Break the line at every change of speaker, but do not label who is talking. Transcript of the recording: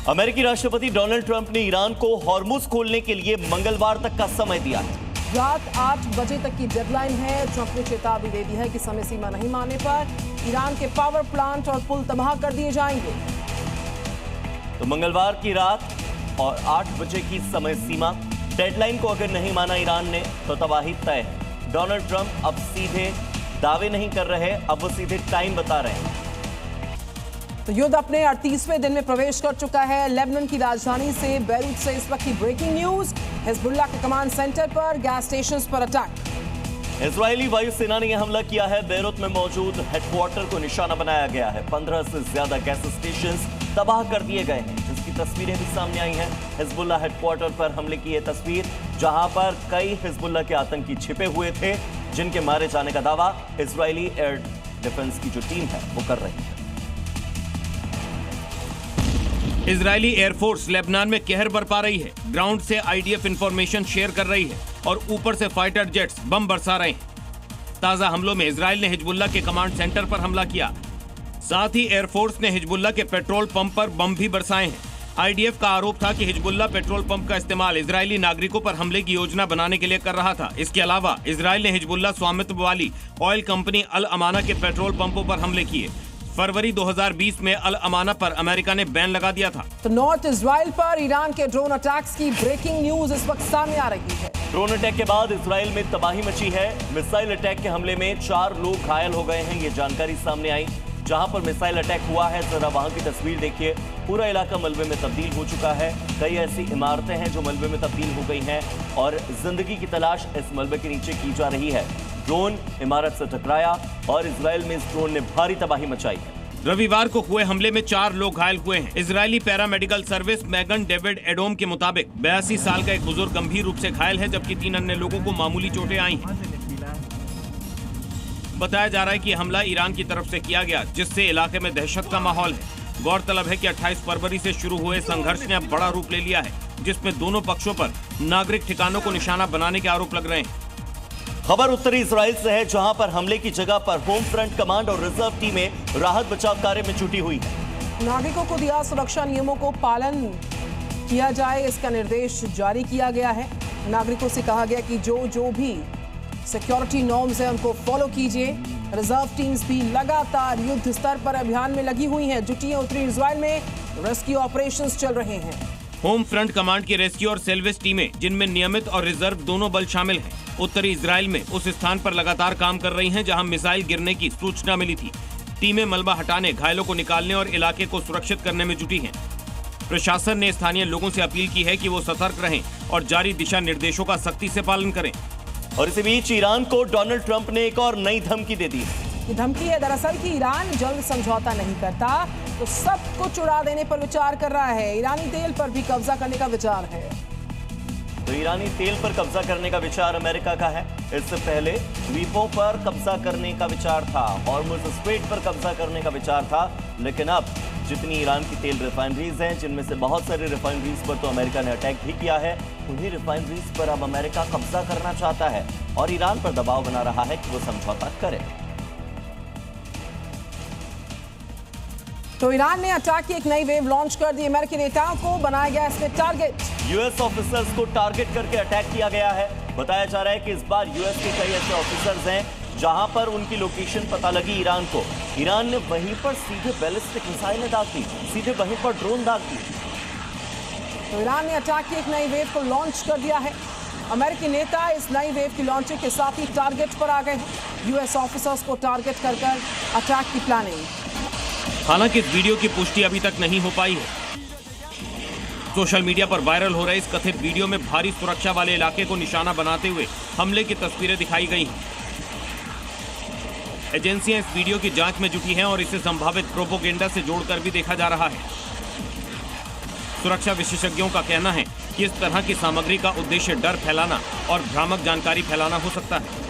अमेरिकी राष्ट्रपति Donald Trump ने ईरान को हॉर्मुज खोलने के लिए मंगलवार तक का समय दिया है।
रात 8 बजे तक की डेडलाइन है। ट्रंप ने चेतावनी दे दी है कि समय सीमा नहीं मानने पर ईरान के पावर प्लांट और पुल तबाह कर दिए जाएंगे।
तो मंगलवार की रात और 8 बजे की समय सीमा, डेडलाइन को अगर नहीं माना ईरान ने तो तबाही तय है। डोनाल्ड ट्रंप अब सीधे दावे नहीं कर रहे, अब वो सीधे टाइम बता रहे हैं।
तो युद्ध अपने 38वें दिन में प्रवेश कर चुका है। लेबनान की राजधानी से बैरूत से इस वक्त की ब्रेकिंग न्यूज। हिजबुल्लाह के कमांड सेंटर पर, गैस स्टेशंस पर अटैक।
इजरायली वायुसेना ने यह हमला किया है। बैरूत में मौजूद हेडक्वार्टर को निशाना बनाया गया है। 15 से ज्यादा गैस स्टेशंस तबाह कर दिए गए हैं, जिसकी तस्वीरें भी सामने आई हैं। हिजबुल्लाह हेडक्वार्टर पर हमले की यह तस्वीर, जहां पर कई हिजबुल्लाह के आतंकी छिपे हुए थे, जिनके मारे जाने का दावा इजरायली एयर डिफेंस की जो टीम है वो कर रही है।
इजरायली एयरफोर्स लेबनान में कहर बरपा रही है। ग्राउंड से आईडीएफ इंफॉर्मेशन शेयर कर रही है और ऊपर से फाइटर जेट्स बम बरसा रहे हैं। ताजा हमलों में इजराइल ने हिजबुल्लाह के कमांड सेंटर पर हमला किया। साथ ही एयरफोर्स ने हिजबुल्लाह के पेट्रोल पंप पर बम भी बरसाए हैं। आईडीएफ का आरोप था कि हिजबुल्लाह पेट्रोल पंप का इस्तेमाल इजरायली नागरिकों पर हमले की योजना बनाने के लिए कर रहा था। इसके अलावा इजराइल ने हिजबुल्लाह स्वामित्व वाली ऑयल कंपनी अल अमाना के पेट्रोल पंपों पर हमले किए। फरवरी 2020 में अल अमाना पर अमेरिका ने बैन लगा दिया था।
तो नॉर्थ इजराइल पर ईरान के ड्रोन अटैक्स की ब्रेकिंग न्यूज इस वक्त सामने आ रही है।
ड्रोन अटैक के बाद इजराइल में तबाही मची है। मिसाइल अटैक के हमले में 4 लोग घायल हो गए हैं, ये जानकारी सामने आई। जहां पर मिसाइल अटैक हुआ है, जरा वहां की तस्वीर देखिए। पूरा इलाका मलबे में तब्दील हो चुका है। कई ऐसी इमारतें हैं जो मलबे में तब्दील हो गई हैं और जिंदगी की तलाश इस मलबे के नीचे की जा रही है। ड्रोन इमारत से टकराया और इजराइल में इस ड्रोन ने भारी तबाही मचाई है।
रविवार को हुए हमले में 4 लोग घायल हुए हैं। Israeli paramedical service Magen David Adom के मुताबिक 82 साल का एक बुजुर्ग गंभीर रूप से घायल है, जबकि 3 अन्य लोगों को मामूली चोटें आई हैं। बताया जा रहा है कि हमला ईरान की तरफ से किया गया, जिससे इलाके में दहशत का माहौल है। गौरतलब है कि 28 फरवरी से शुरू हुए संघर्ष ने अब बड़ा रूप ले लिया है, जिसमें दोनों पक्षों पर नागरिक ठिकानों को निशाना बनाने के आरोप लग रहे हैं।
खबर उत्तरी इजराइल से है, जहां पर हमले की जगह पर होम फ्रंट कमांड और रिजर्व टीमें राहत बचाव कार्य में जुटी हुई है।
नागरिकों को दिया सुरक्षा नियमों को पालन किया जाए, इसका निर्देश जारी किया गया है। नागरिकों से कहा गया कि जो भी सिक्योरिटी नॉर्म्स है उनको फॉलो कीजिए। रिजर्व टीम्स भी लगातार युद्ध स्तर पर अभियान में लगी हुई हैं, जुटी हैं। उत्तरी इजराइल में रेस्क्यू ऑपरेशंस चल रहे हैं।
होम फ्रंट कमांड की रेस्क्यू और सेल्वेज टीमें, जिनमें नियमित और रिजर्व दोनों बल शामिल हैं, उत्तरी इजराइल में उस स्थान पर लगातार काम कर रही हैं जहां मिसाइल गिरने की सूचना मिली थी। टीमें मलबा हटाने, घायलों को निकालने और इलाके को सुरक्षित करने में जुटी हैं। प्रशासन ने स्थानीय लोगों से अपील की है कि वो सतर्क रहें और जारी दिशा निर्देशों का सख्ती से पालन करें।
और इसी बीच ईरान को डोनाल्ड ट्रंप ने एक और नई धमकी दे दी है।
ये धमकी है दरअसल कि ईरान जल्द समझौता नहीं करता तो सब कुछ उड़ा देने पर विचार कर रहा है। ईरानी तेल पर भी कब्जा करने का विचार है।
तो ईरानी तेल पर कब्जा करने का विचार अमेरिका का है। इससे पहले द्वीपों पर कब्जा करने का विचार था, हॉर्मुज स्ट्रेट पर कब्जा करने का विचार था, लेकिन अब जितनी ईरान की तेल रिफाइनरीज हैं, जिनमें से बहुत सारी रिफाइनरीज पर तो अमेरिका ने अटैक भी किया है, उन्हीं रिफाइनरीज पर अब अमेरिका कब्जा करना चाहता है और ईरान पर दबाव बना रहा है कि वो समझौता करे।
तो ईरान ने अटैक की एक नई वेव लॉन्च कर दी। अमेरिकी नेताओं को बनाया गया इसमें टारगेट।
यूएस ऑफिसर्स को टारगेट करके अटैक किया गया है। बताया जा रहा है कि इस बार यूएस के कई ऐसे ऑफिसर्स हैं जहां पर उनकी लोकेशन पता लगी ईरान को। ईरान ने वहीं पर सीधे बैलिस्टिक मिसाइलें दाग दी, सीधे वहीं पर ड्रोन दाग दी।
तो ईरान ने अटैक की एक नई वेव को लॉन्च कर दिया है। अमेरिकी नेता इस नई वेव की लॉन्चिंग के साथ ही टारगेट पर आ गए हैं। यूएस ऑफिसर्स को टारगेट कर अटैक की प्लानिंग।
हालांकि इस वीडियो की पुष्टि अभी तक नहीं हो पाई है। सोशल मीडिया पर वायरल हो रहे इस कथित वीडियो में भारी सुरक्षा वाले इलाके को निशाना बनाते हुए हमले की तस्वीरें दिखाई गई हैं। एजेंसियां इस वीडियो की जांच में जुटी हैं और इसे संभावित प्रोपोगेंडा से जोड़कर भी देखा जा रहा है। सुरक्षा विशेषज्ञों का कहना है कि इस तरह की सामग्री का उद्देश्य डर फैलाना और भ्रामक जानकारी फैलाना हो सकता है।